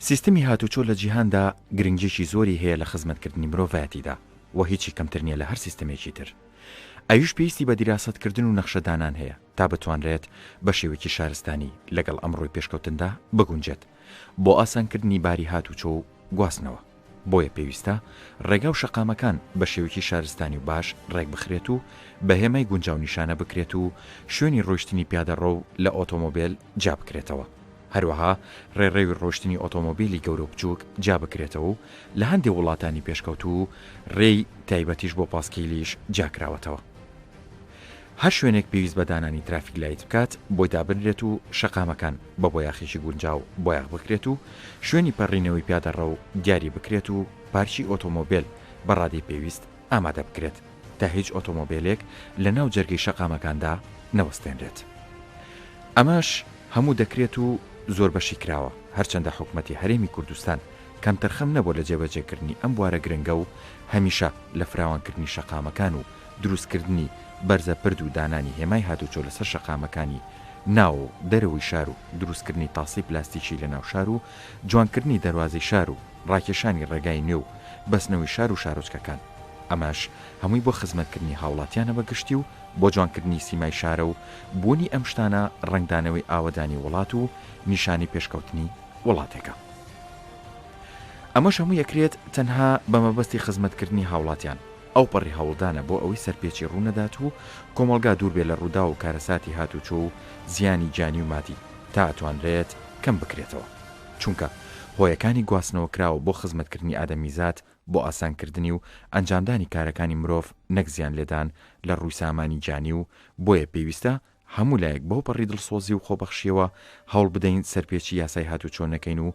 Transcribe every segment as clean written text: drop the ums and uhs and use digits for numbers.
سیستمی هاتوچۆ لە جیهاندا گرنگجێکی زۆری هەیە لە خزمەتکردنی مرۆڤایەتیدا و هیچی کەمتر نییە لە هەر سیستمێکی تر. ئەویش پێویستی بە دیراسەتکردن و نەخشەدانان هەیە تا بتوانرێت بە شێوەیەکی شارستانی لەگەڵ ئەمڕۆی پێشکەوتندا بگونجێت بۆ ئاسانکردنی باری هاتوچۆ و گواستنەوە. بۆیە پێویستە ڕێگا و شەقامەکان بە شێوەیەکی شارستانی و باش ڕێک بخرێت و بە هێمای گونجاو نیشانە بکرێت و شوێنی ڕۆیشتنی پیادەڕۆ لە ئۆتۆمۆبیل جا بکرێتەوە. هەروەها ڕێڕێوی ڕۆشتنی ئۆتۆمۆبیلی گەورە و بچووک جا بکرێتەوە و لە هەندێک وڵاتانی پێشکەوت و ڕێی تایبەتیش بۆ پاسکیلیش جاکراوەتەوە. هەر شوێنێک پێویست بە دانانی ترافیک لایت بکات بۆی دابنرێت و شەقامەکان بە بۆ یاخیشی گونجاو بۆیاغ بکرێت و شوێنی پەڕینەوەی پیادەڕە و دیاری بکرێت و پارچی ئۆتۆمۆبیل بە ڕادەی پێویست ئامادە بکرێت تا هیچ ئۆتۆمۆبیلێک لە ناو جەرگەی شەقامەکاندا نەوەستێنرێت. ئەمەش هەموو دەکرێت و زۆر بەشی کراوە، هەرچەندە حکوومەتی هەرێمی کوردستان کەم تەرخەم نەبووە لە جێبەجێکردنی ئەم بوارە گرنگە و هەمیشە لە فراوانکردنی شەقامەکان و دروستکردنی بەرزە پرد و دانانی هێمای هاتوچۆ لەسەر شەقامەکانی ناو و دەرەوەی شار و دروستکردنی تاسی پلاستیکی لە ناو شار و جوانکردنی دەواازەی شار و ڕاکێشانی ڕێگای نوێ و بەستنەوەی شار و شارۆچکەکان. ئەماش هەمووی بۆ خزمەتکردنی هاوڵاتیانە بەگشتی و بۆ جوانکردنی سیمای شارە و بوونی ئەم شتانە ڕنگدانەوەی ئاوەدانی وڵات و نیشانی پێشکەوتنی وڵاتێکە. ئەمەش هەموو یەکرێت تەنها بە مەبەستی خزمەتکردنی هاوڵاتیان ئەو پەڕی هەوڵدانە بۆ ئەوەی سەرپێچی ڕوونەدات و کۆمەڵگا دوور بێ لە ڕوودا و کارەساتی هاتوچۆ و زیانی جانی و مادی تا ئەتوانرێت کەم بکرێتەوە، چونکە هۆیەکانی گواستنەوە کراوە بۆ خزمەتکردنی ئادەمیزات بۆ ئاسانکردنی و ئەنجامدانی کارەکانی مرۆڤ نەک زیان لێدان لە ڕووی سامانی جانی و بۆیە پێویستە هەموو لایەک بەو پەڕی دڵسۆزی و خۆبەخشیەوە هەوڵ بدەین سەرپێچی یاسای هاتوچۆ نەکەین و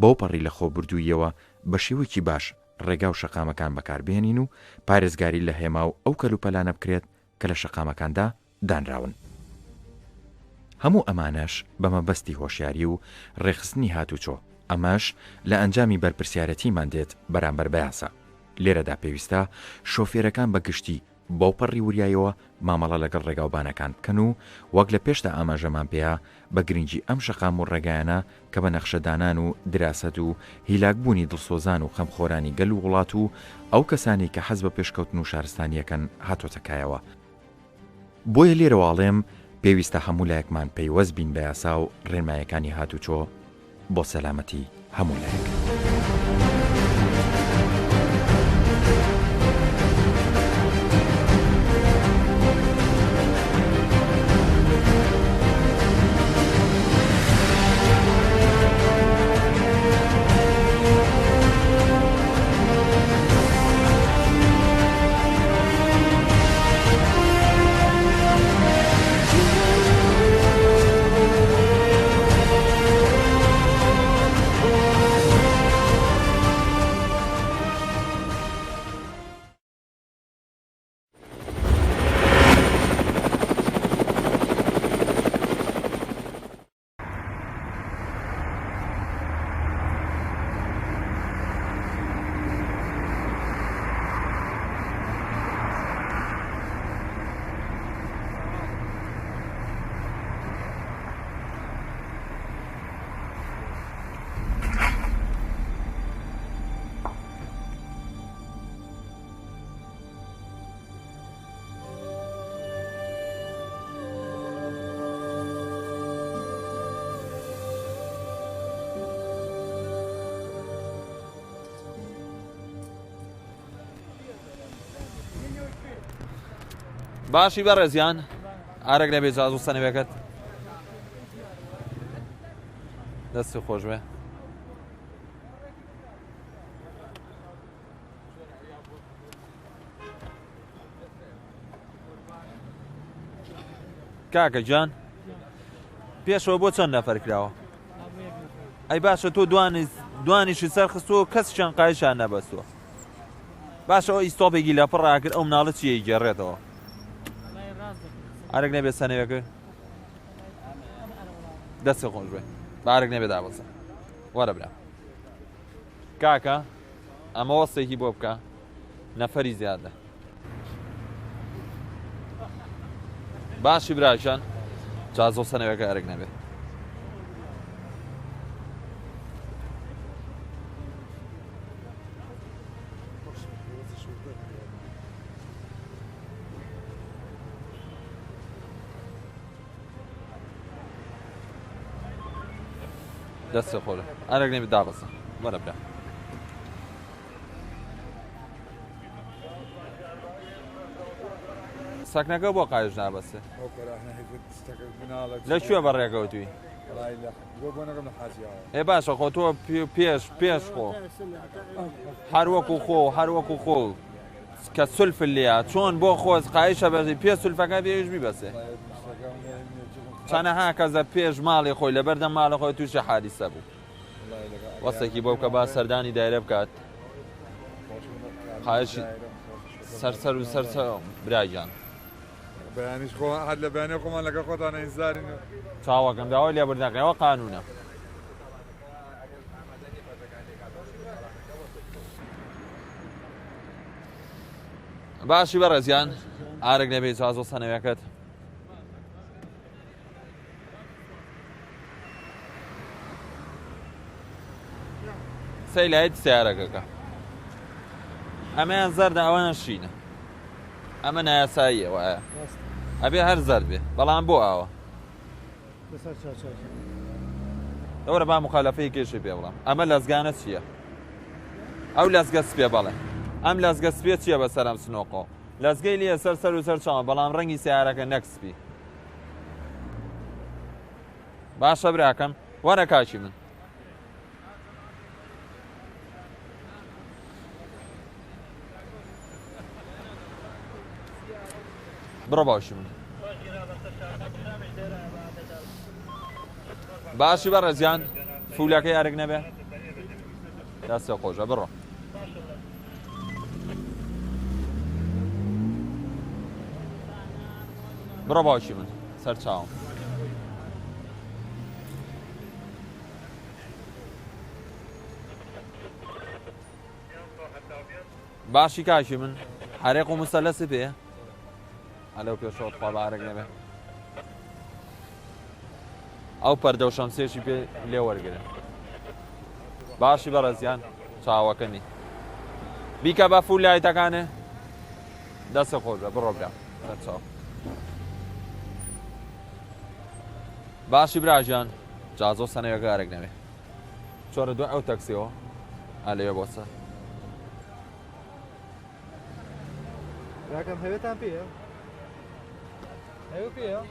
بەو پەڕی لە خۆبردوویەوە بە شێوەیەکی باش ڕێگا و شەقامەکان بەکاربێنین و پارێزگاری لە هێما و ئەو کەلوپەلانە بکرێت کە لە شەقامەکاندا دانراون. هەموو ئەمانەش بە مەبەستی هۆشیاری و ڕێخستنی هاتوچۆ، ئەمەش لە ئەنجامی بەرپرسیارەتیمان دێت بەرامبەر بە یاسا. لێرەدا پێویستە شۆفێرەکان بەگشتی بەو پەڕی وریایەوە مامەڵە لەگەڵ ڕێگاوبانەکان بکەن و وەک لە پێشدا ئاماژەمان پێیا بە گرنگی ئەم شەقام و ڕێگایانە کە بە نەخشەدانان و دراست و هیلاکبوونی دڵسۆزان و خەمخۆرانی گەل و وڵات و ئەو کەسانی کە حەز بە پێشکەوتن و شارستانیەکەن هاتۆتەکایەوە. بۆیە لێرەواڵێم پێویستە هەموو لایەکمان پەیوەست بین بە یاسا و ڕێنمایەکانی هاتوچۆ بۆ سەلامەتی هەموو لایەک. باشی بەڕێزیان، ئارەک نەبێ جاز و سەنەوەکەت دەستی خۆش بێ. کاکە جان، پێشەوە بۆ چەند نەفەر کراوە؟ ئەی باشە تۆ دوانیشی سەرخستووە کەسیان قایشان نەبەستووە. باشە ئەو ئیستۆپێکی لە پڕ ڕاکرد ئەو مناڵە چیە گێڕێتەوە؟ ئارەک نەبێت سەنەوەکە دەستی خۆش بێ، بارێک نەبێت دابەزە. وەرە برا کاکە، ئەمە وەستێکی بۆ بکە، نەفەری زیادە. باشی براژان، جازۆ سەنەوەکە ئارەک نەبێت. دەستە خۆرە ئارەک نێبێ دابەسە وەرە برا سەکنەکە بۆ قایش نابەسێ لەکوێ بەڕێکەوتووی ئێ باشە خۆ تۆ پێش خۆ هەروەکو خۆ کە سولف لێە چۆن بۆ خۆز قایشە بەزی پێ سولفەکە بێژ بیبەسێ چەنەها کەزە پێش ماڵی خۆی لە بەردەم ماڵە خۆی تووشە حادیسە بوو وەستێکی بۆ کە با سەردانی دایرە بکات قایشی سەرسەر و سەرسە برایان بەیانیش خۆ هەر لە بەیانێ خۆمان لەگە خۆتانە ئینزارین چاوەکەم داوای لێ بردەکەەوە قانونە باشی بەڕێزیان ئارەک نەبێ جازۆ سەنەوەکەت سەی لایەتی سیارەکەکە ئەمەیان زەردە ئەوەنە شینە ئەمە نایاساییە وایە ئەبێ هەر زەر بێ بەڵام بۆ ئاوە ئەوە با مخالەفەی کێشی پێ بڵام ئەمە لەزگانە چییە؟ ئەو لەزگە سپێ بەڵێ ئەم لەزگە سپێ چییە بەسەرم سنۆقۆ لەزگەی لێ سەر و سەر چاوە بەڵام ڕەنگی سیارەکە نەکسپی باشە براکەم وەرە کاچی من بڕۆ باشی من باشی بەڕێزیان فولەکە یارێک نەبێ دەستە خۆشە بڕۆ بڕۆ باشی من سەر چاوم باشی کاشی من حرێق و مستەلەسی پێ ئەلەو پێشەوە خوا بارێک نەبێ ئەو پەردە و شەمسێشی پێ لێ وەرگرن باشی بەڕێزیان چاوەکەنی بیکە بە فول لایتەکانێ دەستە خۆشە بڕۆ برا چاو باشی براژیان جازۆ سەنەوەکە ئارێک نەبێ چۆرە دوای ئەو تەکسیەوە ئەلەوێ بۆ سەر راکەم هەوێتان پێیە؟ هەوێ پێیە؟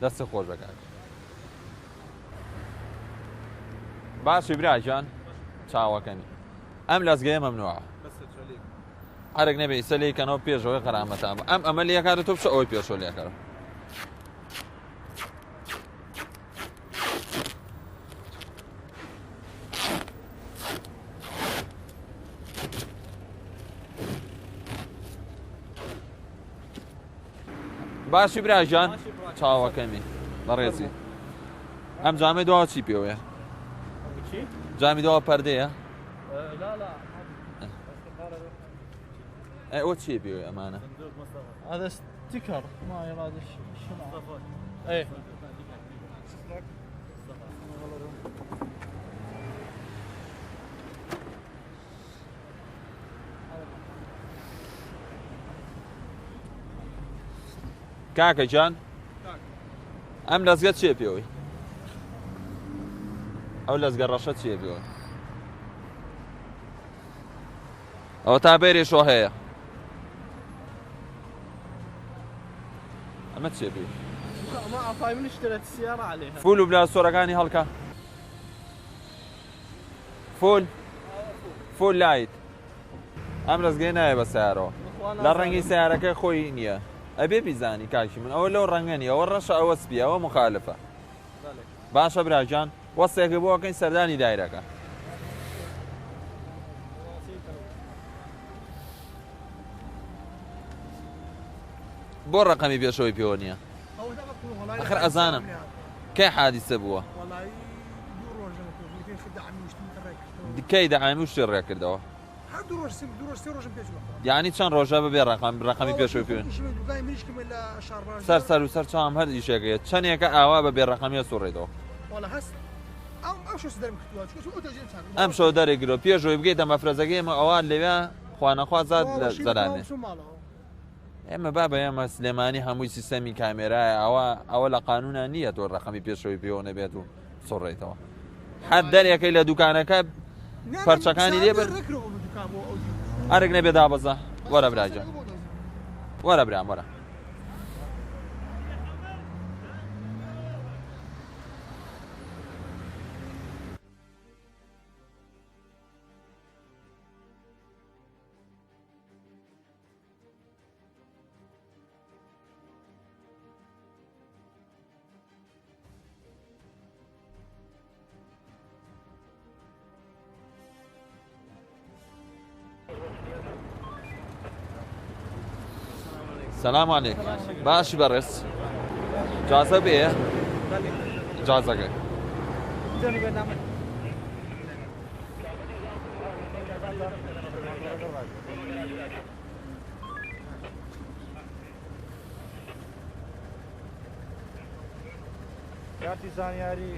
دەستە خۆش بەکات باشی براژیان چاوەکەنی ئەم لەزگەیە مەمنوعە ئارێک نەبێ ئیسە لێکەنەوە پێشەوەی قەرامەتان بە ئەمە لێکاتە تۆ بشە ئەوەی پێشەوە لێکەرە باشی براژیان چاوەکەمی بەڕێزی ئەم جامێ دوا چی پێوەیە؟ جامی دوا پەردەیە؟ ئەوە چی پێوەیە ئەمانە؟ هذا ستيكر ما يراد شنو ايه کاکە جان ئەم لەزگەت چیە پێوەی؟ ئەو لەزگە ڕەشە چیە پێوەی؟ ئەوە تا بێرێشۆ هەیە ئەمە چیە پێوەی؟ ما عفاي من اشتريت السيارة عليها فول و بلاسۆرەکانی هەڵکە فول لایت ئەم لەزگەی نایە بە سیارەوە لە ڕەنگی سیارەکە خۆی نییە ئەبێ بیزانی کاکی من ئەوە لەو ڕەنگەنی ئەوە ڕەشە ئەوە سپی ئەوە مخالفە باشە براژان وەستێکە بۆ ئەەکەین سەردانی دایرەکە بۆ ڕقەمی پێشەوەی پێوە نییە ئەخر ئەزانم کەی حادیسە بووە کەی دەعامی شتی ڕێکردەوە یعنی چەند ڕۆژە بەبێ ڕقەمی پێشەوەی پێوە سەر و سەر چاوم هەر ئیشێکەیە چەندێکە ئاوا بەبێ ڕقەمیە سوڕێتەوە ئەم شەو دەرێگرەوە پێشەوەی بگەیتە مەفرەزەکەی ئەمە ئەوان لەوێ خوانەخوا زاد لە زەرانێ شو ماله ئێمە بابە ئێمە سلێمانی هەمووی سیستەمی کامێرایە ئەوە لە قانونە نییە تۆ ڕقەمی پێشەوەی پێوە نەبێت و سڕێتەوە حەد دەرێکەکەی لە دوکانەکە پەرچەکانی لێ بەر ئارێک نەبێ دابەزە وەرە براجە وەرە برام وەرە سلام علیکم باشی بەڕێز جازە بێ جازەکە کارتی زانیاری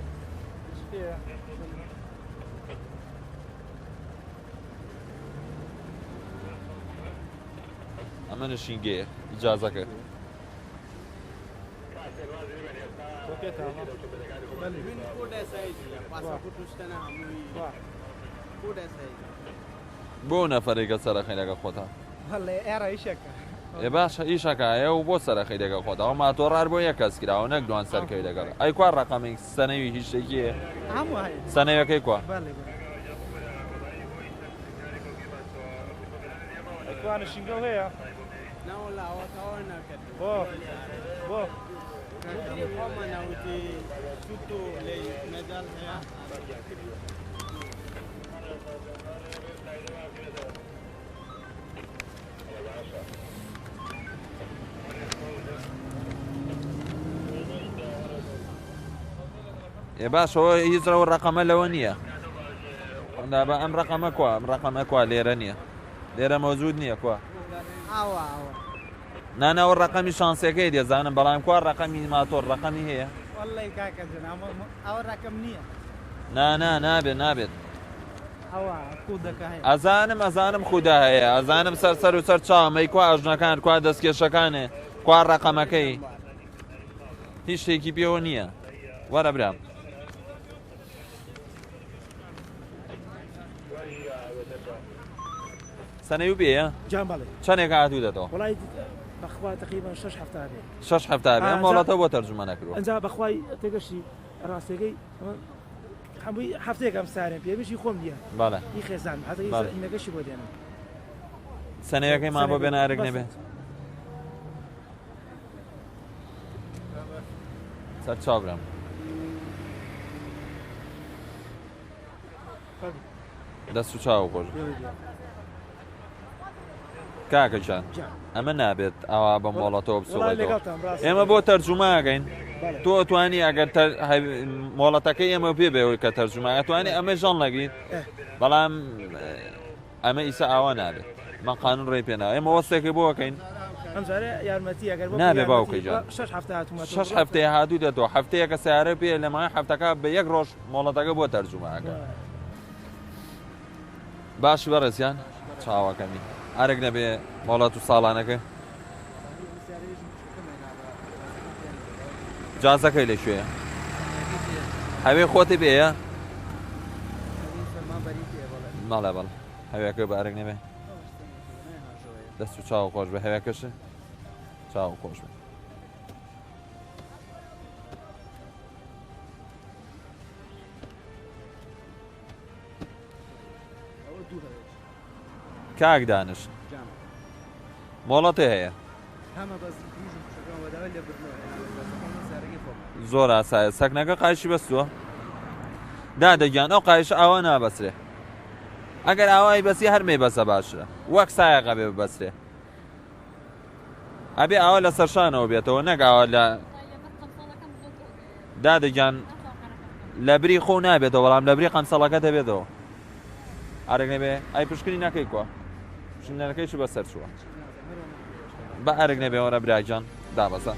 ئەمە نشینگەیە ئیجازەکە بۆ نەفەرێکە سەرەخەی لەگە خۆتە ێ باشە ئیشەکایە و بۆ سەرەخەی لەگە خۆتە ئەو ماتۆڕار بۆ یەک کەس کراوە نەک دوان سەرکەوی لەگەڵ ئەی کوا ڕقەمێک سەنەوی هیچ شتێکیە سەنەوەکەی کوا نشینگە هەیە بۆ ێ باشەوە هیچەوە ڕقەمە لەوە نییە بە ئەم ڕقەمە کوا ئەم ڕقەمە کوا لێرە نییە لێرە مەوجود نییە کوا نانەوە ڕقەمی شانسەکەی دێزانم بەڵام کوا ڕقەمی ماتۆر ڕقەمی هەیە ئەوە ڕقم نییە نابێت ئەزانم خودا هەیە ئەزانم سەر و سەر چاومەی کوا ئەژنەکان کوا دەستکێشەکانێ کوا ڕقەمەکەی هیچ شتێکی پێوە نییە وەرە برام سنەی و بێە چەندێک هاتوو دێتەوە بەخوا تقریبان 6 هەفتە بێ 6 هەفتە بێ ئەم وڵاتە بۆ تەرجمە نەکردووە ئەنجا بەخوای تێگەشی ڕاستەکەی هەمووی هەفتەیەکم سارێن پێویستی خۆم دیە باە هی خێزان حتى ئینەکەشی بۆ دێنم سنەیەکەی مان بۆ بێنارێک نەبێت سەر چاوبرم دەست و چاو خۆش کاکەجان ئەمە نابێت ئەوە بە مۆڵەتەوە بسوڵێتەوە ئێمە بۆ تەرجوماگەین تۆ توانی ئەگەر مۆڵەتەکەی ئێمە پێ بێەوەی کە تەرجوما توانی ئەمە ژەڵ نەگریت بەڵام ئەمە ئیسا ئاوا نابێت من قانون ڕێ پێناوە ئێمە وەستێکی بۆکەین نابێ باوکەی جان 6 هەفتەیە هاتوو دێتەوە هەفتەیەکە سیارە پێ لەمای هەفتەکە بە یەک ڕۆژ مۆڵەتەکە بۆ تەرجوماکە باش بەڕێزیان چاوەکەمی ئارێک نەبێ مۆڵەت و ساڵانەکە جازەکەی لەکوێیە هەوێ خۆتی بێە ماڵێ بەڵ هەوێکە بە ئارێک نەبێ دەست و چاو خۆش بە هەوێکەشە چاو خۆش بێ کاک دانش مۆڵەتی هەیە زۆر ئاسایە سەکنەکە قایشی بەستووە دادەگیان ئەو قایش ئاوا نابەسرێ ئەگەر ئاوای بەسی هەرمەی بەسە باشرە وەک سایەقە بێ ببەسرێ ئەبێ ئاوا لە سەرشانەوە بێتەوە نەگاوە لە دادەگیان لە بری خۆ نابێتەوە بەڵام لە بری قەمسەڵەکە دەبێتەوە ئارێک نەبێ ئای پشکنی نەکەی کووە ژنەکەیش بەسەر چووە بە ئارێک نەبێ وەرە براجان دابەزە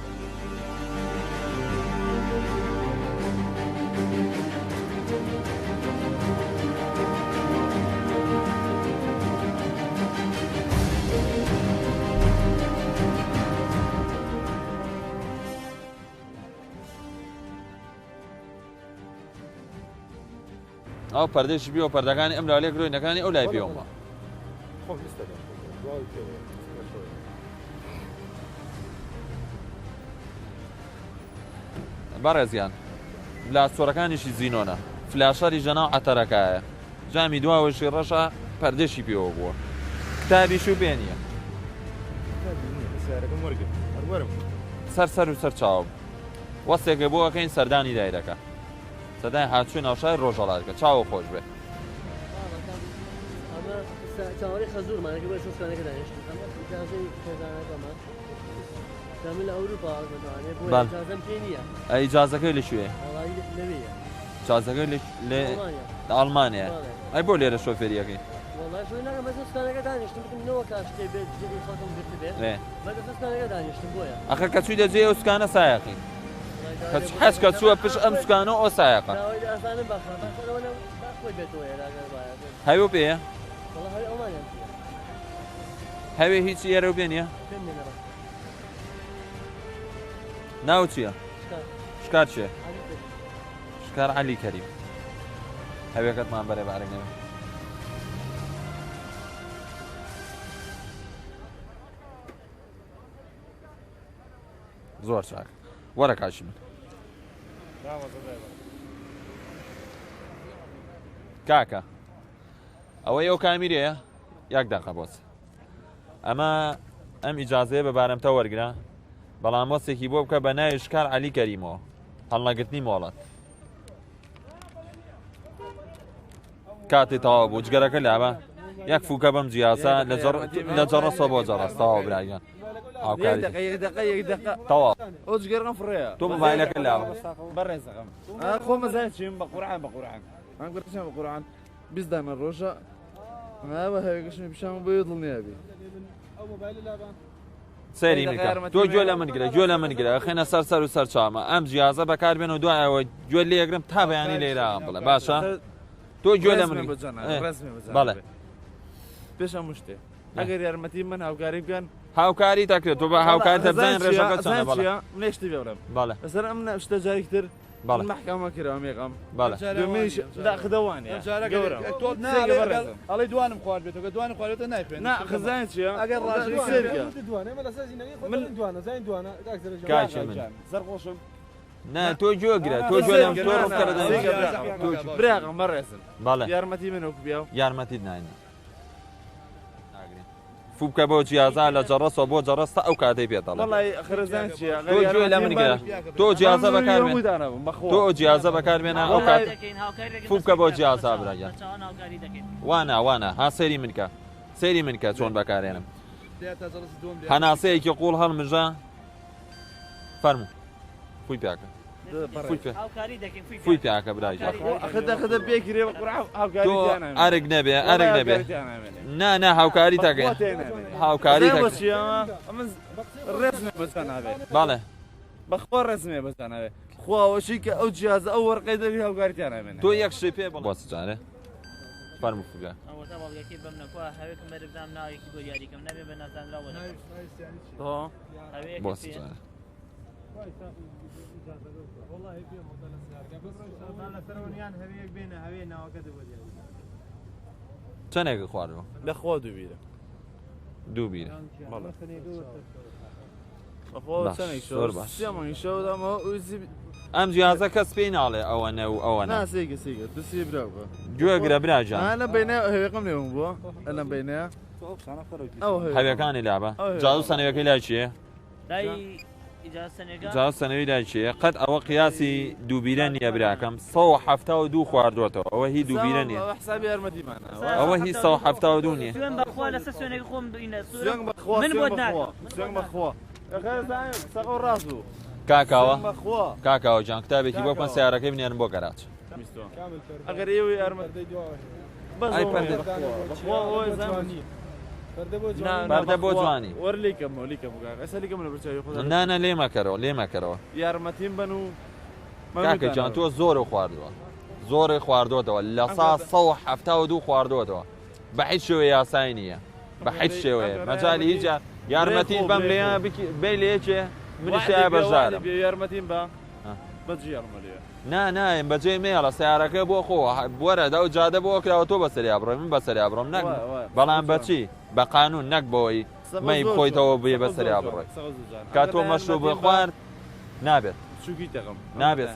ئەو پەردەشی بیەوە پەردەکانی ئەم لالێک ڕۆینەکانی ئەو لای پێوەمە بەڕێزیان لاسۆرەکانیشی زیینۆنە فلاشەری ژەناو عەتەرەکایە جامی دواوەشی ڕەشە پەردەشی پێوە بووە کتابیش و بێنیە سەر و سەر چاوم وەستێکە بۆەکەین سەردانی دایرەکە سەردانی هاتووی ناوشای ڕۆژەڵاتەکە چاوە خۆش بێ چاوەڕێی خەزوورمانەکە بۆ سوسکانەکە دانیشتن ئەمە ئیجازەی خێزانەکەمان کامل لە ئەوروپا دەتوانێت بۆ ئیجازەم پێ نییە ئیجازەکەی لەکوێ وەڵاهی لەوەیە ئیجازەکەی لە ئەڵمانیا ئەی بۆ لێرە شۆفێریەکەی وەڵاهی شوێن ناکەم بە سوسکانەکە دانیشتن بکەمەوە کاشتێ بێت جێی خەڵکم گرت بێت بەگە سوسکانەکە دانیشتن بۆیە ئەخە کە چووی دەجێ ئەو سوکانە سایەقی حەج کە چووە پشت ئەم سوکانە ئەو سایەقە ئاسانم بەخە خۆی بێتەوە هەیە پێیە وەڵاهی ئەڵمانیان هەوێ هیچی ئێرە و بێنیە ناو چییە شکار چێ شکار عەلی کەریم هەوێکەتمان بەرێ بارێک نەوێ زۆر چاک وەرە کاشی من کاکە ئەوەی ئەو کامیرەیە یاک داقە بۆچ ئەمە ئەم ئیجازەیە بە بارەمتە وەرگرا بەڵام وەستێکی بۆ بکە بە ناوی شکار عەلی کەریمەوە هەڵنەگرتنی مۆڵەت کاتی تەواو بوو جگەرەکە لابە یەک فوکە بەم جیاسە لە جەڕەسەوە بۆ جەڕەس تەواو براگەن تەواو ئەو جگەرەکەم فڕەیە تۆ مۆبایلەکە لاوە بەڕێزەکەم خۆ مەزان چیم بە قورعان بە قورعان ئەم گرتیان بە قورعان 20 دانە ڕۆژە بە هەوێگەشمی پیشان بۆ دڵنیابی سەیری میکە تۆ گوێ لە من گرە گوێ لە من گرە خێنە سەر و سەر چامە ئەم جیازە بەکاربێن و دوایەوە گوێ لێ یەکرم تا بەیانی لێرام بڵێ باشە تۆ گوێ لە من بەڵێ پێشم شتێ ئەگەر یارمەتی من هاوکاری بکەن هاوکاری تاکرێت تۆ بە هاوکاری دەبزانین ڕێژەکە چۆنە بەڵێ منێشتی بێڵم بەڵێ لەسەر ئەم شتە جارێکتر بەڵێ محکەمە کراوە مێقام بەڵێ دوێمەیش داخدەوانە ئەڵێ دوانم خوارد بێتەوە دوانم خواردێتە نایخوێن نا خزانە چیە ئەگەر ڕاژی سێرکە من دوانە زین دوانە کاچە من سەرخۆشم نا تۆ گوێگرە تۆ گوێ لەم تۆ ڕووکەرە براغم بەڕێزن بەڵێ یارمەتی من وەکو بیا یارمەتیت ناینە فوو بکە بۆ جیازە لە جەڕەسەوە بۆ جەڕەستە ئەو کاتەی پێدەڵێ وەڵی خرزان چیە تۆ گوێ لە من گرە تۆ جیازە بەکاربێن تۆ ئەو جیازە بەکاربێنە ئەو کات فوو بکە بۆ جیازە براگەن وانە ها سەیری من کە سەیری من کە چۆن بەکارێنم هەناسەیەکی قوڵ هەڵمژە فەرموو فووی پیاکە فووی پیاکە براگەن خدە پێگیرێ بە قورعان هاوکاری ئەرگ نەبێ ئەرگ نەبێ نا هاوکاری تاگەن هاوکاری ڕێزمێ بەزاناوێت باڵێ بەخۆ ڕێزمێ بەزاناوێت خواوەشی کە ئەو جیازە ئەو وەرقەی دەوی هاوکاریتیانامێن تۆ یەک شێ پێ بۆ جارێ فەرموو فوگە ئەوەڵگەکی بەم نەکوە هەوێکم بەرەبدام ناوێکی بۆ یاریکەم نەبێ بە نازانراوە بۆ جارێ چەندێکە خواردەوە لەخوا دووبیرە دوو بیرە ئەم جیازە کەس پێی ناڵێ ئەوە نە و ئەوە ناسێگە سێگە دوسی براوە گوێگرە براجان لە بینە هەوێکم لێم بووە لە بینە هەوێکانی لابە جااز سەنەوەکەی لای چیە جااز سەنەوەی لای چیە قەت ئەوە قیاسی دووبیرە نییە براکەم 172 خواردوەتەوە ئەوە هی دووبیرە نییە ئەوە هی 172 نییە کاکاوە کاکاوە جان کتابێکی بۆ کۆن سیارەکەی بنێرن بۆ گەراج ئەگەر ئێوەی یارمەتی بەردە بۆ جوانی نانە لێمەکەرەوە یارمەتیم بن و کاکە جان تۆ زۆرە خواردووە زۆرە خواردوەتەوە لە 172 خواردوەتەوە بە هیچ شێوە یاسای نییە بە هیچ شێوەیە مەجای هیچ یارمەتی بەم لێ بێ لێچێ منیشتیا بەژارم یارمەتیم بە بەجێ ئەڵمەلیە نایم بەجێ مێڵە سیارەکە بۆ خۆ وەرەدا و جادە بۆ کراوە تۆ بەسەریا بڕۆی من بەسەریا بڕۆم نەک بەڵام بەچی بە قانون نەک بۆی مەی بخۆیتەوە بێ بەسەریا بڕۆی کا تۆ مەشروب بخوارد نابێت چووکی دەغم نابێت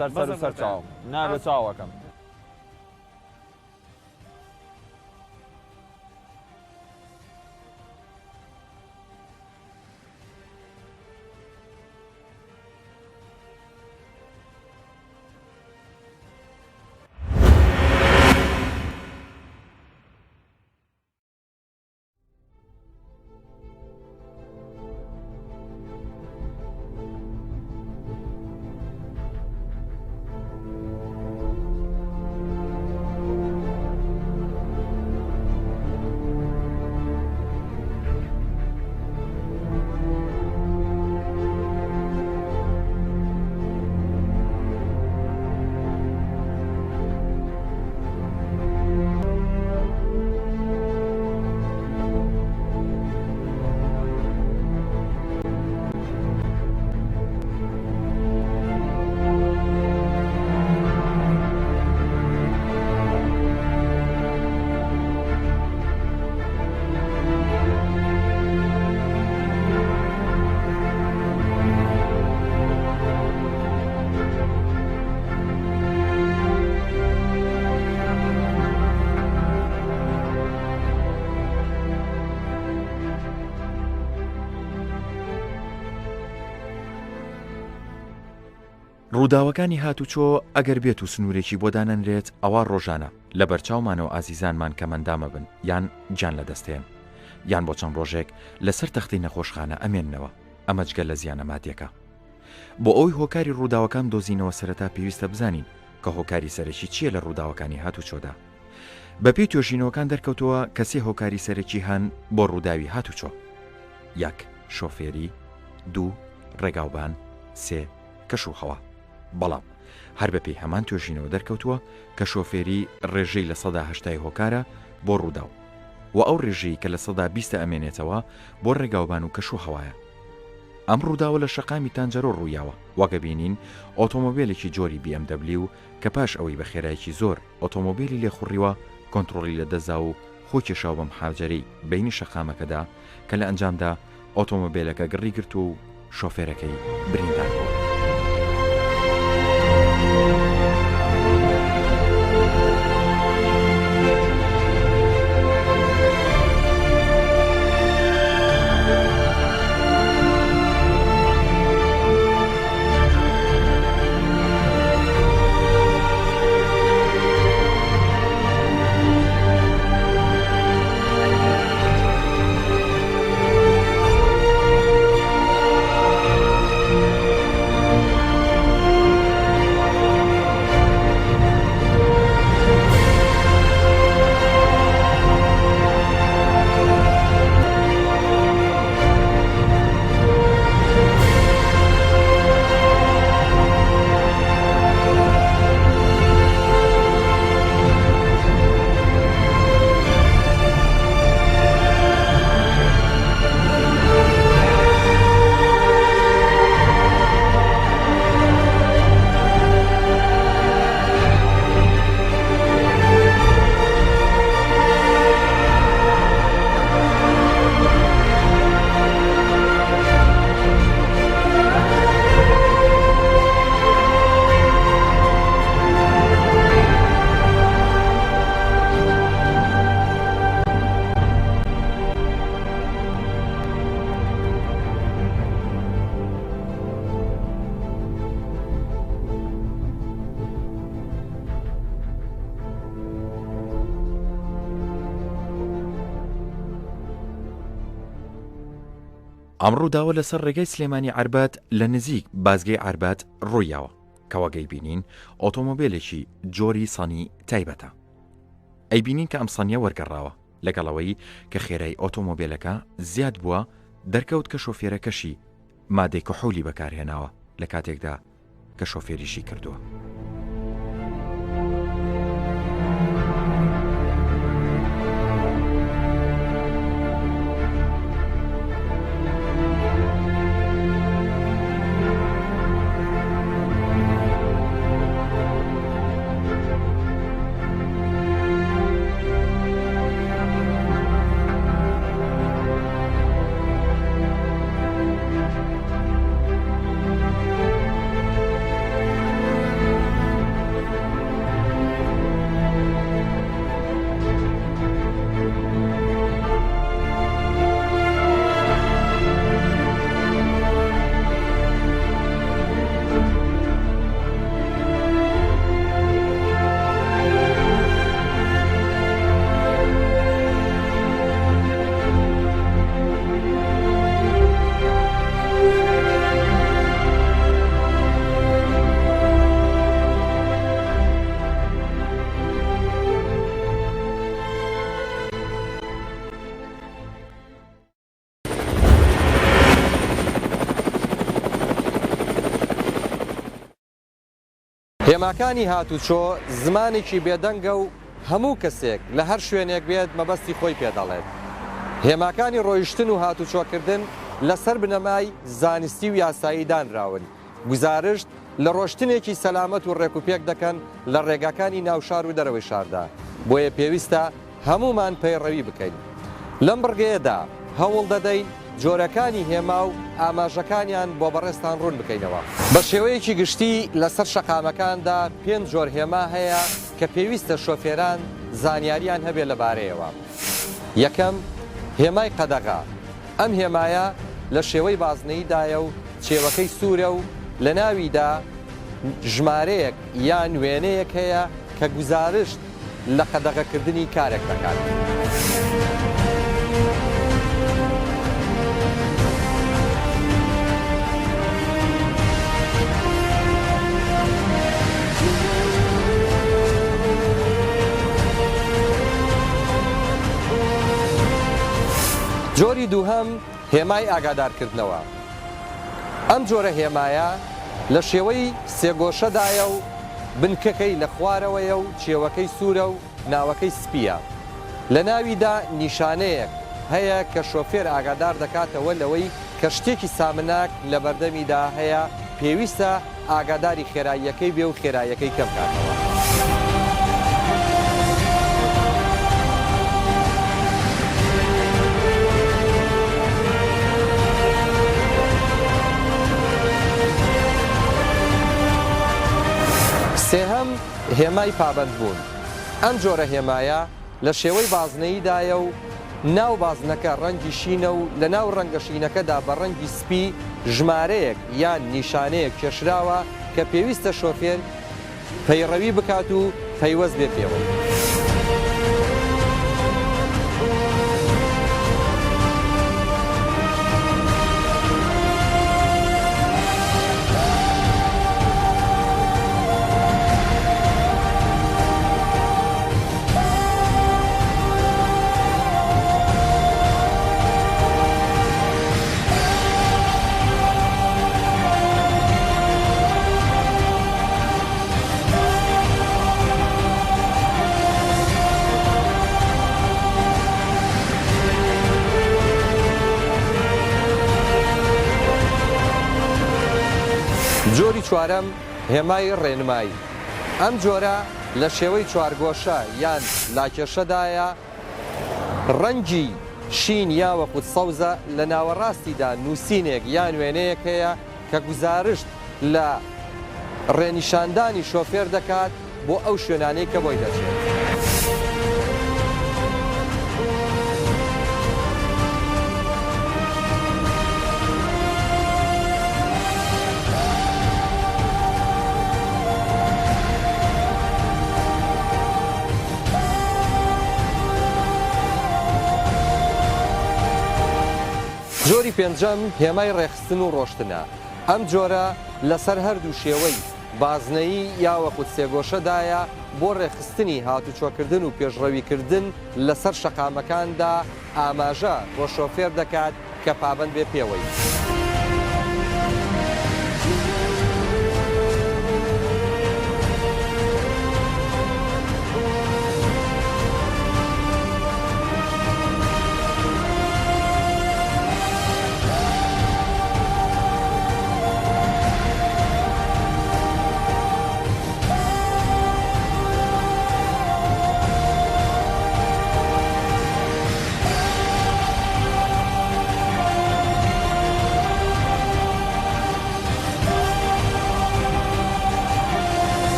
سەر چاوم نابێت چاوەکەم ڕووداوەکانی هاتوچۆ ئەگەر بێت و سنوورێکی بۆ دانەنرێت ئەوە ڕۆژانە لە بەرچاومانەوە ئازیزانمان کە مەندامە بن یان گیان لە دەستێن یان بۆ چەند ڕۆژێک لەسەر تەختی نەخۆشخانە ئەمێننەوە ئەمە جگە لە زیانە مادیەکە بۆ ئەوی هۆکاری ڕووداوەکان دۆزینەوە سەرەتا پێویستە بزانین کە هۆکاری سەرەکی چییە لە ڕووداوەکانی هاتوچۆدا بەپێی توێژینەوەکان دەرکەوتەوە کەسێ هۆکاری سەرەکی هەن بۆ ڕووداوی هاتوچۆ 1 شۆفێری 2 ڕێگاوبان 3 کەشوخەوە بەڵام هەر بەپێی هەمان توێژینەوە دەرکەوتووە کە شۆفێری ڕێژەی لە 180 هۆکارە بۆ ڕووداو و ئەو ڕێژەی کە لە 120 ئەمێنێتەوە بۆ ڕێگاوبان و کەشوخەوایە ئەم ڕووداوە لە شەقامی تانجەرۆ ڕوویاوە وەگە بینین ئۆتۆمۆبیلێکی جۆری BMW کە پاش ئەوەی بە خێرایکی زۆر ئۆتۆمۆبیلی لێخوڕیوە کۆنتترۆلی لە دەزا و خۆکێشاو بەم حاوجەرەی بینی شەقامەکەدا کە لە ئەنجامدا ئۆتۆمۆبیلەکە گڕی گرت و شۆفێرەکەی بریندار بوو. ئەم ڕووداوە لەسەر ڕێگەی سلێمانی عەربات لە نزیک بازگەی عەربات ڕوویاوە کەوەگەی بینین ئۆتۆمۆبیلێکی جۆری سەنی تایبەتە ئەی بینین کە ئەم سەنیە وەرگەڕاوە لەگەڵەوەی کە خێرای ئۆتۆمۆبیلەکە زیاد بووە دەرکەوت کە شۆفێرەکەشی مادەی کحولی بەکارهێناوە لە کاتێکدا کە شۆفێریشی کردووە. هێماکانی هاتوچۆ زمانێکی بێدەنگە و هەموو کەسێک لە هەر شوێنێک بێت مەبەستی خۆی پێدەڵێت. هێماکانی ڕۆیشتن و هاتوچۆکردن لەسەر بنەمای زانستی و یاسایی دانراون. گزارشت لە ڕۆشتنێکی سەلامەت و ڕێکوپێک دەکەن لە ڕێگاکانی ناوشار و دەرەوەی شاردا. بۆیە پێویستە هەمومان پەیڕەوی بکەین. لەم بڕگەیەدا هەوڵ دەدەین جۆرەکانی هێما و ئاماژەکانیان بۆ بەڕێستان ڕوون بکەینەوە. بە شێوەیەکی گشتی لەسەر شەقامەکاندا 5 جۆر هێما هەیە کە پێویستە شۆفێران زانیاریان هەبێت لەبارەیەوە. یەکەم هێمای قەدەغا. ئەم هێمایە لە شێوەی بازنەیدایە و چێوەکەی سوورە و لە ناویدا ژمارەیەک یان وێنەیەک هەیە کە گزارشت لە قەدەغەکردنی کارێک دەکات. جۆری دووهەم هێمای ئاگادارکردنەوە. ئەم جۆرە هێمایە لە شێوەی سێگۆشەدایە و بنکەکەی لە خوارەوەیە و چێوەکەی سوورە و ناوەکەی سپیە. لە ناویدا نیشانەیەک هەیە کە شۆفێر ئاگادار دەکاتەوە لەوەی کە شتێکی سامناک لە بەردەمیدا هەیە پێویستە ئاگاداری خێراییەکەی بێ و خێراییەکەی کەم کاتەوە. سێهەم هێمای پابند بوون. ئەم جۆرە هێمایە لە شێوەی بازنەیدایە و ناو بازنەکە ڕەنگی شینە و لە ناو ڕەنگە شینەکەدا بە ڕەنگی سپی ژمارەیەک یان نیشانەیەک کێشراوە کە پێویستە شۆفێر پەیڕەوی بکات و پەیوەست بێ پێوە. جۆری چوارەم هێمای ڕێنمایی. ئەم جۆرە لە شێوەی چوارگۆشە یان لاکێشەدایە ڕەنگی شین یاوەقوت سەوزە لە ناوەڕاستیدا نووسینێک یان وێنەیەک هەیە کە گزارشت لە ڕێنیشاندانی شۆفێر دەکات بۆ ئەو شوێنانەی کە بۆی دەچێت. جۆری پێنجەم هێمای ڕێخستن و ڕۆشتنە. ئەم جۆرە لەسەر هەردوو شێوەی بازنەیی یاوەقوت سێگۆشەدایە بۆ ڕێخستنی هاتوچۆکردن و پێشڕەویکردن لەسەر شەقامەکاندا ئاماژە بۆ شۆفێر دەکات کە پابەند بێ پێوەی.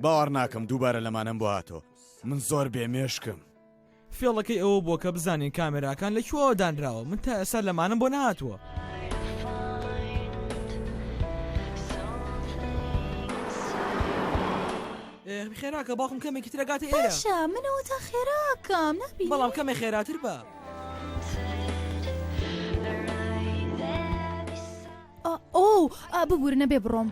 باوەڕ ناکەم دووبارە لەمانم بۆ هاتۆ من زۆر بێمێشکم فێڵەکەی ئەوە بووە کە بزانین کامێراکان لەکوێوە دانراوە من تا ئێستا لەمانم بۆ نهاتووە خێراکە باوکم کەمێکی ترەگاتە ئێرە باشە منەوە تا خێراکەم نبی بەڵام کەمێ خێراتر بە ئەو ببوورنە بێ بڕۆم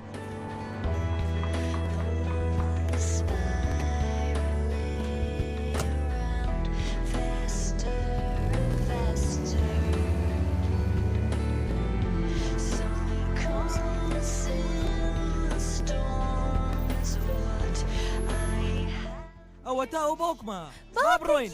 ئەوە تا ئەو باوکمە با بڕۆین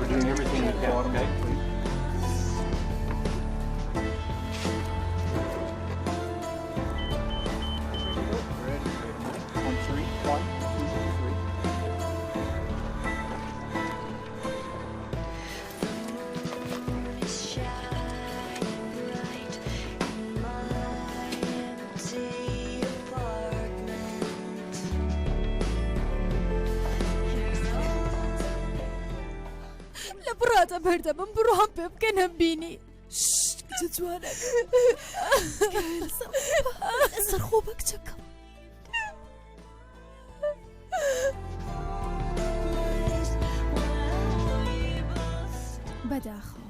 We're doing everything we can, okay? براتە بەردە من بڕۆم پێ بکەنم بینی جوانە سەرخۆ بە کچەکەم بەداخەوە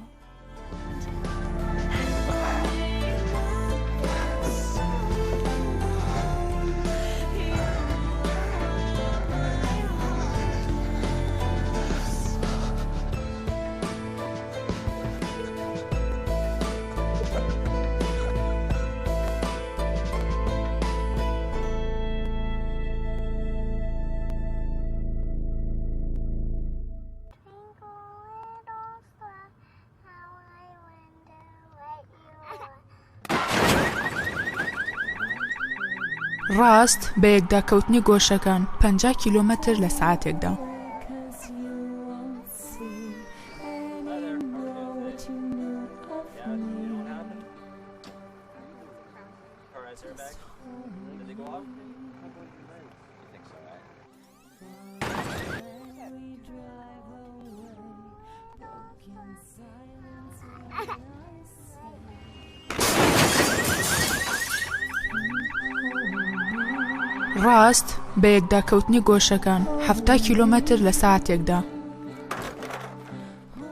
ڕاست بە یەکداکەوتنی گۆشەکان 50 کیلۆمەتر لە سەعاتێکدا. ڕاست بە یەکداکەوتنی گۆشەکان 70 کیلۆمەتر لە سەعاتێکدا.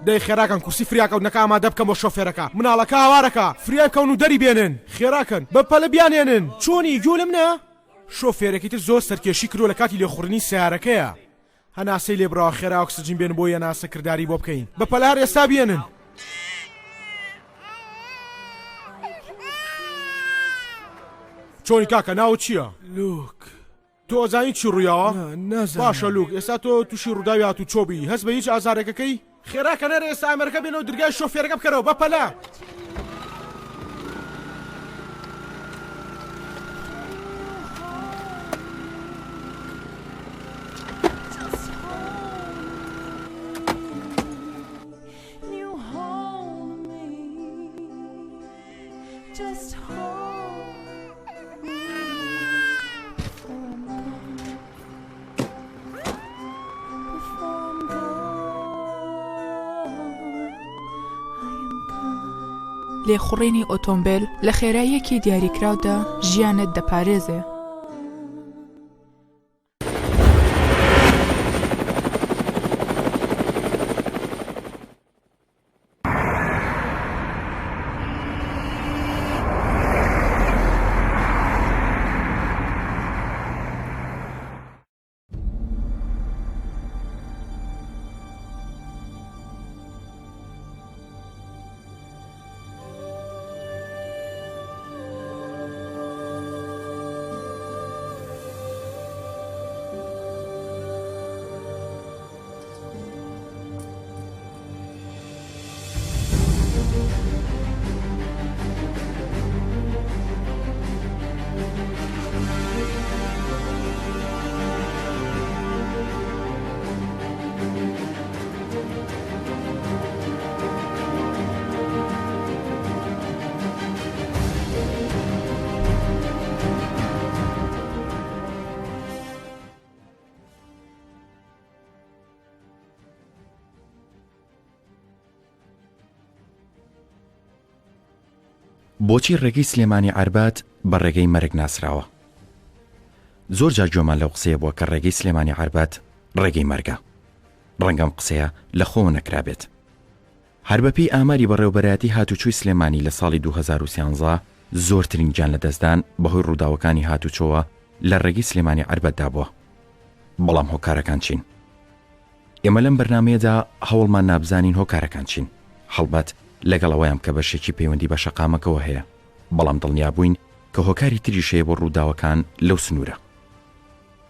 دەی خێراکەن کورسی فریاکەوتنەکە ئامادە بکەم بۆ شۆفێرەکە مناڵەکە هاوارەکە فریاکەون و دەری بێنن خێراکەن بە پەلە بیانێنن چۆنی گوڵم نە شۆفێرەکەی تر زۆر سەرکێشی کردو لە کاتی لێخوڕنی سیارەکەیە هەناسەی لێبراوە خێرا ئۆکسجین بێن بۆ یە ناسەکردداری بۆ بکەین بە پەلە هەر ئێستا بێنن. چۆنی کاکە ناو چییە؟ لوک تۆ ئەزانی چی ڕوویاوە؟ باشە لوک ئێستا تۆ تووشی ڕووداوی هات و چۆبی هەست بە هیچ ئازارێکەکەی؟ خێراکە نەرە ئێستا ئەمریکا بێنەوە دەرگای شۆفێرەکە بکەرەوە بە پەلە. لێخوڕینی ئۆتۆمبیل لە خێراییەکی دیاریکراودا ژیانت دەپارێزێ. بۆچی ڕێگەی سلێمانی عەربات بە ڕێگەی مەرگ ناسراوە؟ زۆر جار گوێمان لەو قسەیە بووە کە ڕێگەی سلێمانی عەربات ڕێگەی مەرگە. ڕەنگەم قسەیە لە خۆ نەکرابێت. هەر بەپێی ئاماری بەڕێوەبەرایەتی هاتوچۆی سلێمانی لە ساڵی 2013 زۆرترین گیان لەدەستدان بەهۆی ڕووداوەکانی هاتوچۆوە لە ڕێگەی سلێمانی عەربەتدا بووە. بەڵام هۆکارەکان چین؟ ئێمە لەم بەرنامەیەدا هەوڵمان نابزانین هۆکارەکان چین. هەڵبەت لەگەڵ ئەوەیان کە بەشێکی پەیوەندی بە شەقامەکەوە هەیە، بەڵام دڵنیا بووین کە هۆکاری تریش هەیە بۆ ڕووداوەکان لەو سنوورە.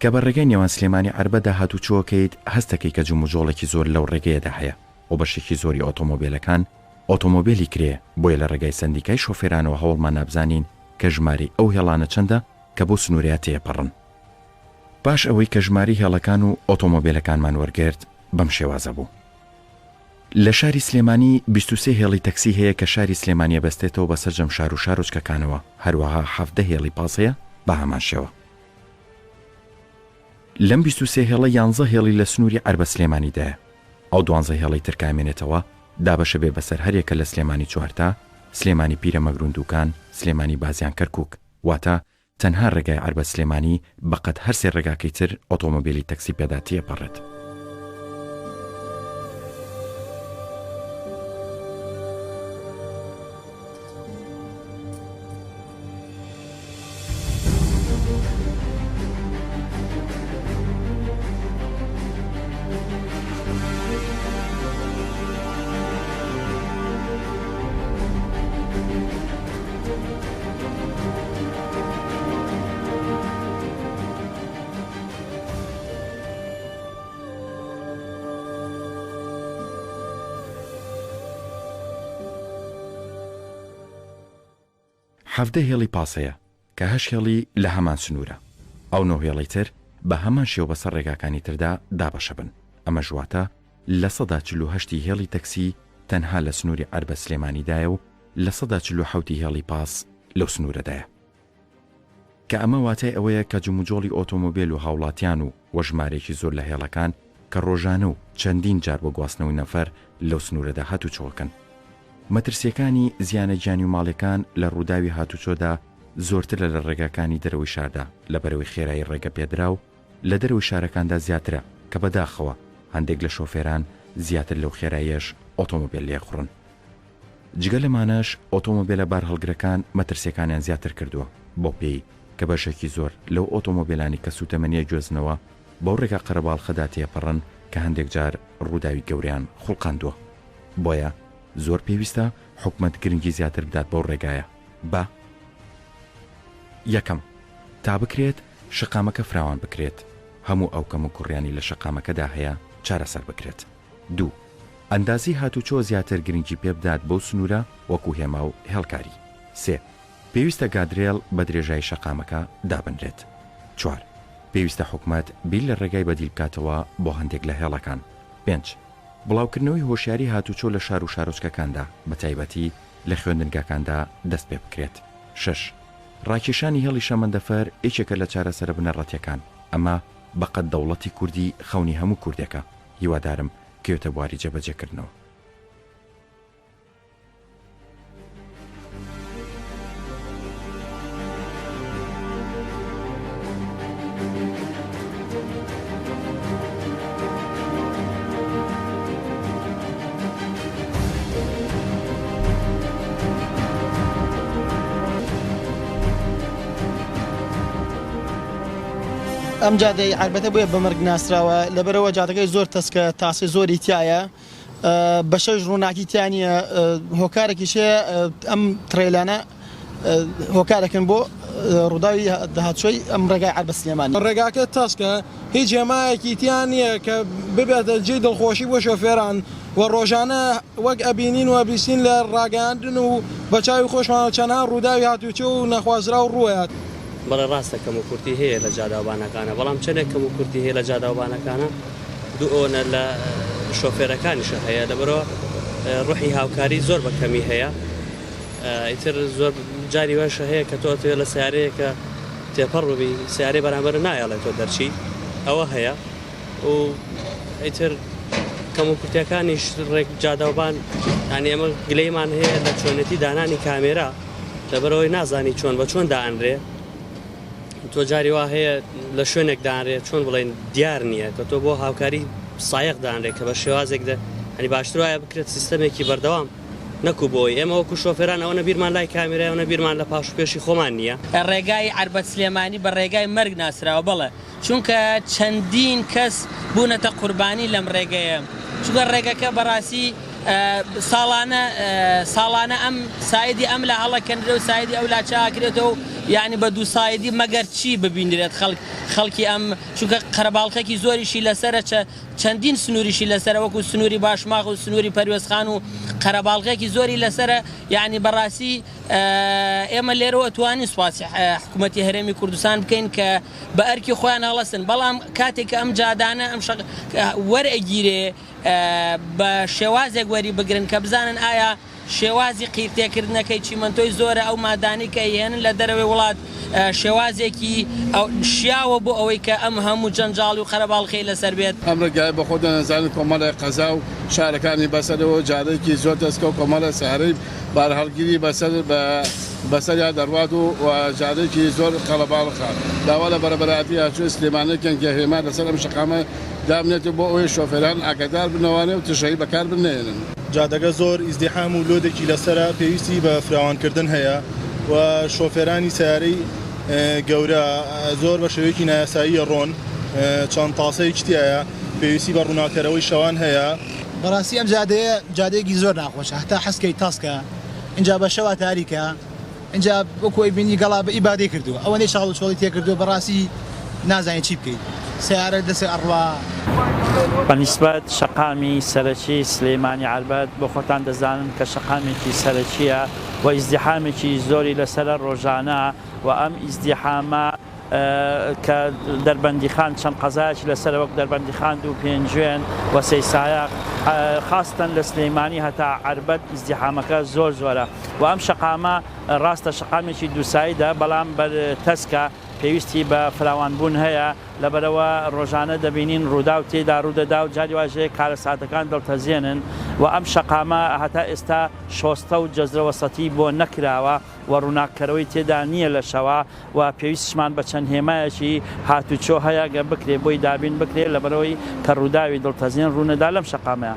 کە بە ڕێگەی نێوان سلێمانی عەربەتدا هاتوچۆکەیت هەستەکەی کە جوموجۆڵێکی زۆر لەو ڕێگەیەدا هەیە و بەشێکی زۆری ئۆتۆمۆبیلەکان ئۆتۆمۆبیلی کرێ بۆیە لە ڕێگای سەندیکای شۆفێرانەوە هەوڵمان نابزانین کە ژماری ئەو هێڵانە چەندە کە بۆ سنوورەیە تێپەڕن. پاش ئەوەی کە ژماری هێڵەکان و ئۆتۆمۆبیلەکانمان وەرگرت بەم شێوازە بوو. لە شاری سلێمانی 23 هێڵی تەکسی هەیە کە شاری سلێمانیە بەستێتەوە بەسەر جەم شار و شارۆچکەکانەوە، هەروەها 17 هێڵی پاس هەیە بە هەمان شێوە. لەم 23 هێڵە 11 هێڵی لە سنووری عەربە سلێمانیدایە. ئەو 12 هێڵی ترکامێنێتەوە دابەشە بێ بەسەر هەرێکە لە سلێمانی چوارتا، سلێمانی پیرەمەگروندووکان، سلێمانی بازیان کەرکووک، واتە تەنها ڕێگای عەربە سلێمانی بەقەت هەر سێ ڕێگاکەی تر ئۆتۆمۆبیلی تەکسی پێدا تێپەڕێت. حەفدە هێڵی پاسەیە کە 8 هێڵی لە هەمان سنوورە. ئەو 9 هێڵی تر بە هەمان شێو بەسەر ڕێگاکانی تردا دابەشە بن. ئەمە ژواتە لە 148 هێڵی تەکسی تەنها لە سنووری عەربە سلێمانیدایە و لە 147 هێڵی پاس لەو سنوورەدایە. کە ئەمە واتای ئەوەیە کە جموجۆڵی ئۆتۆمۆبیل و هاوڵاتیان و وەژمارێکی زۆر لە هێڵەکان کە ڕۆژانە و چەندین جار بۆ گواستنەوەی نەفەر لەو سنوورەدا هاتوچۆکن. مەترسیەکانی زیانە گیانی و ماڵەکان لە ڕووداوی هاتوچۆدا زۆرتر لە ڕێگاکانی دەرەوەی شاردا لە بەرەوەی خێرایی ڕێگە پێدرا و لە دەرەوەی شارەکاندا زیاترە کە بەداخەوە هەندێک لە شۆفێران زیاتر لەو خێراییەش ئۆتۆمۆبیل لێخڕن. جگە لەمانەش ئۆتۆمۆبیلە بار هەڵگرەکان مەترسیەکانیان زیاتر کردووە بۆ پێی کە بەشێکی زۆر لەو ئۆتۆمۆبیلانی کە سوتەمەنیە گوێزنەوە بەو ڕێگا قەرەباڵخەدا تێپەڕن کە هەندێک جار ڕووداوی گەوریان خوڵقاندووە. بۆیە زۆر پێویستە حکومەت گرنگی زیاتر بدات بەو ڕێگایە. بە یەکەم تا بکرێت شقامەکە فراوان بکرێت، هەموو ئەو کەم و کوڕیانی لە شقامەکەدا هەیە چارەسەر بکرێت. 2. ئەندازی هاتوچۆ زیاتر گرنگی پێ بدات بەو سنوورە وەکو هێما و هێڵکاری. 3. پێویستە گادرێڵ بە درێژایی شقامەکە دابنرێت. 4. پێویستە حکومەت بیر لە ڕێگای بەدیل بکاتەوە بۆ هەندێک لە هێڵەکان. 5. بڵاوکردنەوەی هۆشیاری هاتوچۆ لە شار و شارۆچکەکاندا بە تایبەتی لە خوێندنگاکاندا دەست پێ بکرێت. 6. ڕاکێشانی هێڵی شەمەندەفەر یەکێکە لە چارەسەرە بنەڕەتیەکان، ئەمە بەقەت دەوڵەتی کوردی خەونی هەموو کوردێکە. هیوادارم کەوێتە بواری جێبەجێکردنەوە. ئەم جادەی عەربەتە بۆیە بە مەرگ ناسراوە لەبەرەوە جادەکەی زۆر تەسکە تاسی زۆری تایە، بە شەش ڕووناکی تیانە هۆکارێکیش هەیە. ئەم ترێلانە هۆکارێکن بۆ ڕووداوی داهاتچۆی ئەم ڕێگای عەربە سلێمانی. ڕێگاکە تاسکە هیچ هێمایەکی تیان نییە کە ببێتە جێ دڵخۆشی بۆ شۆفێران و ڕۆژانە وەک ئەبینین و ئەبیستین لە ڕاگەاندن و بە چاوی خۆشمان چەندان ڕووداوی هاتوچۆ و نەخوازرا و ڕوویات. بەڵێ ڕاستە کەم و کورتی هەیە لە جاداوبانەکانە، بەڵام چەندێک کەم و کورتی هەیە لە جاداوبانەکانە دوو ئۆنە لە شۆفێرەکانیشە هەیە، لەبەرەوە ڕوحی هاوکاری زۆر بە کەمی هەیە. ئیتر زۆر جاری وەشە هەیە کە تۆ لە سیارەیەکە تێپەڕ ببی سیارەی بەرامبەر نایەڵێت تۆ دەرچی، ئەوە هەیە. و ئیتر کەم و کورتیەکانیش ڕێک جاداوبان یانی ئەمە گلەیمان هەیە لە چۆنێتی دانانی کامێرا لەبەرەوەی نازانی چۆن بە چۆن دائەنرێ تۆ جاری وا هەیە لە شوێنێک دانرێت چۆن بڵێن دیار نییە کە تۆ بۆ هاوکاری سایق دانرێت کە بە شێوازێکدا هەنی باشتر وایە بکرێت سیستەمێکی بەردەوام نەکو بۆی ئێمە وەکو شۆفێران ئەوە بیرمان لای کامێرای ئەوە بیرمان لە پاش و پێشی خۆمان نییە ڕێگای عربەت سلێمانی بە ڕێگای مەرگ ناسراوە بڵێ چونکە چەندین کەس بوونەتە قوربانی لەم ڕێگەیە چونکە ڕێگەکە بەڕاستی ساڵانە ئەم سایدی ئەم لە هەڵەکەندرێ و سایدی ئەو لا چاکرێتەوە یعنی بە دوو سایدی مەگەر چی ببینرێت خەڵکی ئەم چونکە قەرەباڵقێکی زۆریشی لەسرە چەندین سنووریشی لەسرە وەکو سنووری باشماغ و سنووری پەروێزخان و قەرەباڵقێکی زۆری لەسرە یعنی بەڕاستی ئێمە لێرەوە توانی سوپاسی حکوومەتی هەرێمی کوردستان بکەین کە بە ئەرکی خۆیان هەڵەسن بەڵام کاتێک ئەم جادانە ئەم وەرئەگیرێ بە شێوازێک وەری بگرن کە بزانن ئایا شێوازی قیرتێکردنەکەی چیمەنتۆی زۆرە ئەو مادانی کە هێنن لە دەرەوەی وڵات شێوازێکی شیاوە بۆ ئەوەی کە ئەم هەموو جەنجاڵی و خەرەباڵخی لەسەر بێت ئەم ڕێگای بە خۆ دەنەزانن کۆمەڵی قەزا و شارەکانی بەسەرەوە جارێکی زۆر دەستکە و کۆمەڵە سارەی بارهەڵگیری بەسەریا دەڕوات و جارێکی زۆر قەڵەباڵخان داوا لە بەرەبەراتی هاچوو سلێمانەکەن کە هێما لەسەر ئەم شقامە دامنێتە بۆ ئەوەی شۆفێران ئاگادار بنەوانێ و تشەی بەکار بنێنن جادەگە زۆر ئیزدیحام و لۆدێکی لەسرە پێویستی بە فراوانکردن هەیە و شۆفێرانی سیارەی گەورە زۆر بە شێوەیەکی نایاسایی ڕۆن چەند تاسەی کتیایە پێویستی بە ڕووناکەرەوەی شەوان هەیە بەڕاستی ئەم جادەیەکی زۆر ناخۆشە هەتا حەسکەی تاسکە اینجا بە شەوە تاریکە اینجا بۆکۆی بینی گەڵا بە ئیبادەی کردووە ئەوە نەی شاڵ و چۆڵی تێکردووە بەڕاستی نازانین چی بکەیت سیارە دەسێ ئەڕوا بەنسبەت شەقامی سەرەکی سلێمانی عەربەت بۆ خۆتان دەزانن کە شەقامێکی سەرەکیە و ئیزدیحامێکی زۆری لەسرە ڕۆژانە و ئەم ئیزدیحامە کە دەربەندیخان چەند قەزایەکی لەسەر وەک دەربەندیخان و پێنجوێن و سەیسایەق خاستن لە سلێمانی هەتا عەربەت ئیزدیحامەکە زۆر زۆرە و ئەم شەقامە ڕاستە شەقامێکی دووساییدا بەڵام تەسکە پێویستی بە فراوانبوون هەیە لەبەرەوە ڕۆژانە دەبینین ڕوودا و تێدا ڕوودەدا و جاری واژەیە کارە ساتەکان دڵتەزیێنن و ئەم شەقامە هەتا ئێستا شۆستە و جەزرەوەسەتی بۆ نەکراوە و ڕووناکەرەوەی تێدا نییە لە شەوە و پێویستشمان بە چەند هێمایەکی هاتوچۆ هەیە گە بکرێ بۆی دابین بکرێ لەبەرەوەی کە ڕووداوی دڵتەزیێن ڕوونەدا لەم شەقامەیە.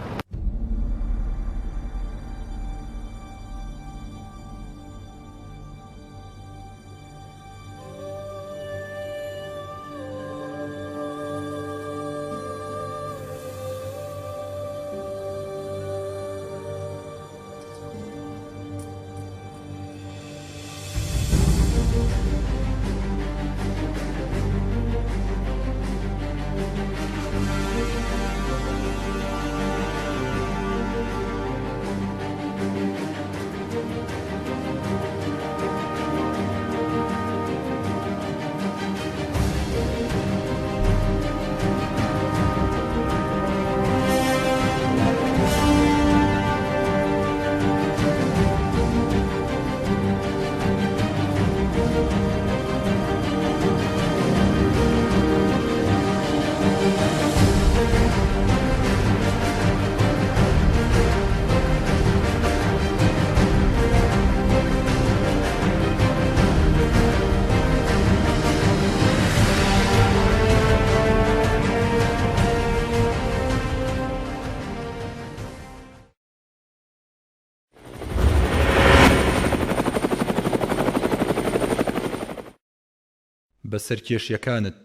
بەسەر کێشیەکانت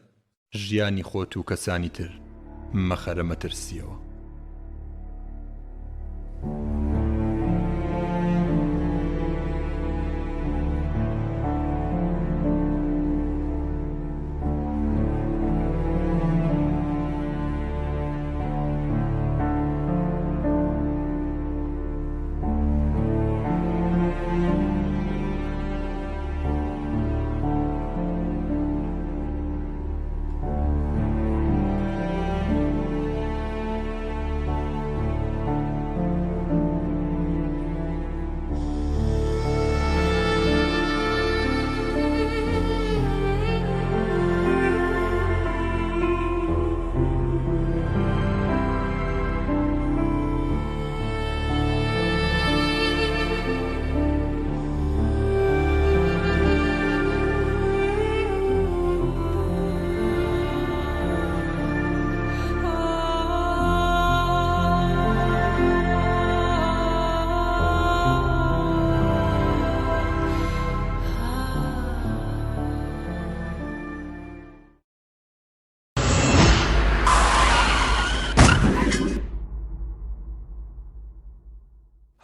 ژیانی خۆت و کەسانی تر مەخەرە مەترسیەوە.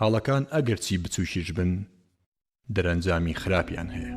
هەڵەکان ئەگەرچی بچووکیش بن دەرەنجامی خراپیان هەیە.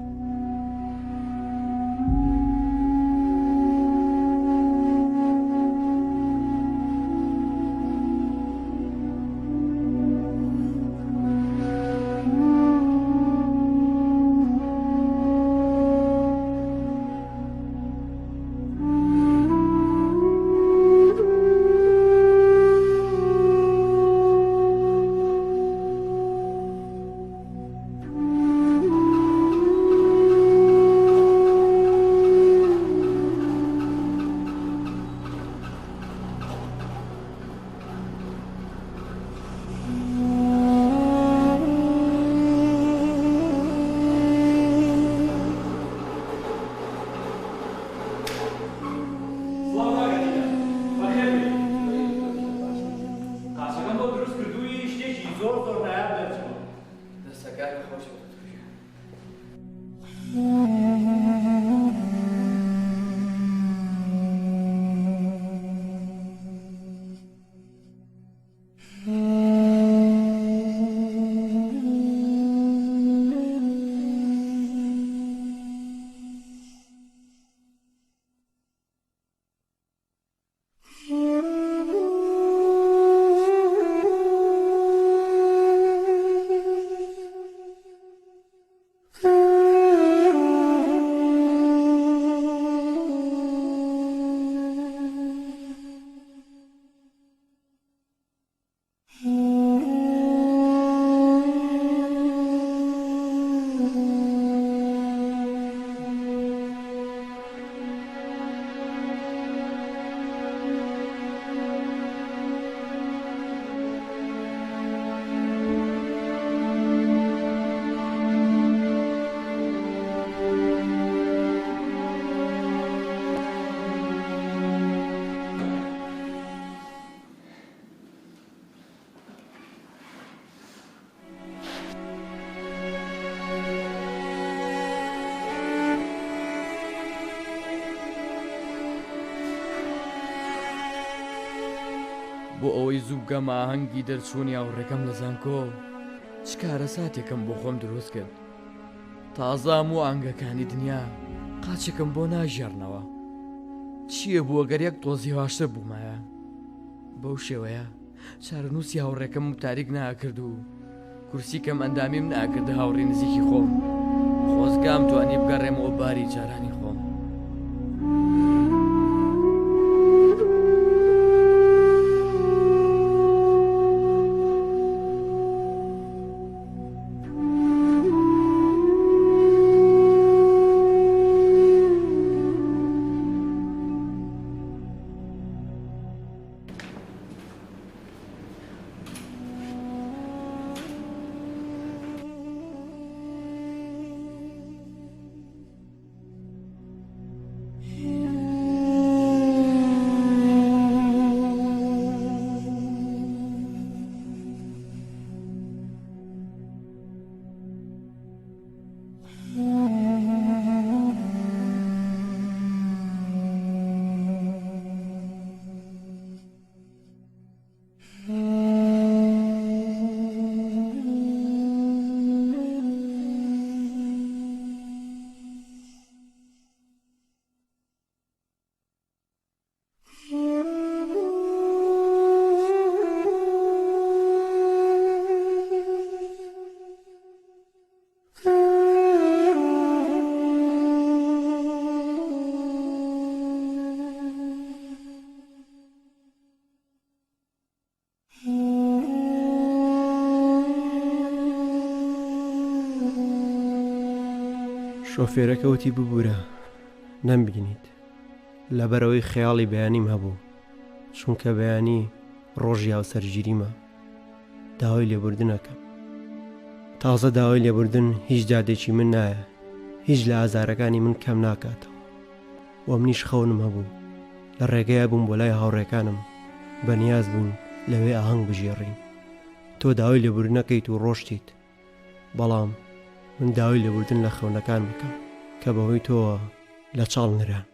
بۆ ئەوەی زوو بگەمە ئاهەنگی دەرچوونی هاوڕێکەم لە زانکۆ چکارە ساتێکم بۆ خۆم دروست کرد تازام و ئاهەنگەکانی دنیا قاچێکم بۆ ناژێڕنەوە چییە بووە گەر یەک تۆزی هاشتر بوومایە بەو شێوەیە چارەنووسی هاوڕێکەم و تاریک ناکرد و کورسیکەم ئەندامیم ناکردە هاوڕێ نزیکی خۆم خۆزگام توانی بگەڕێمەوە باری جارانی خۆم شۆفێرەکەوتی ببوورە نەمبینیت لەبەرەوەی خەیاڵی بەیانیم هەبوو چونکە بەیانی ڕۆژی هاوسەرگیریمە داوای لێبوردنەکەم تازە داوای لێبوردن هیچ دادێکی من نایە هیچ لە ئازارەکانی من کەم ناکاتەوە و منیش خەونم هەبوو لە ڕێگەیە بووم بۆ لای هاوڕێکانم بەنیاز بوون لەوێ ئاهەنگ بژێڕین تۆ داوای لێبوردنەکەیت و ڕۆشتیت بەڵام من داوای لێبوردن لە خەونەکان بکەم کە بەهۆی تۆوە لە چاڵ نران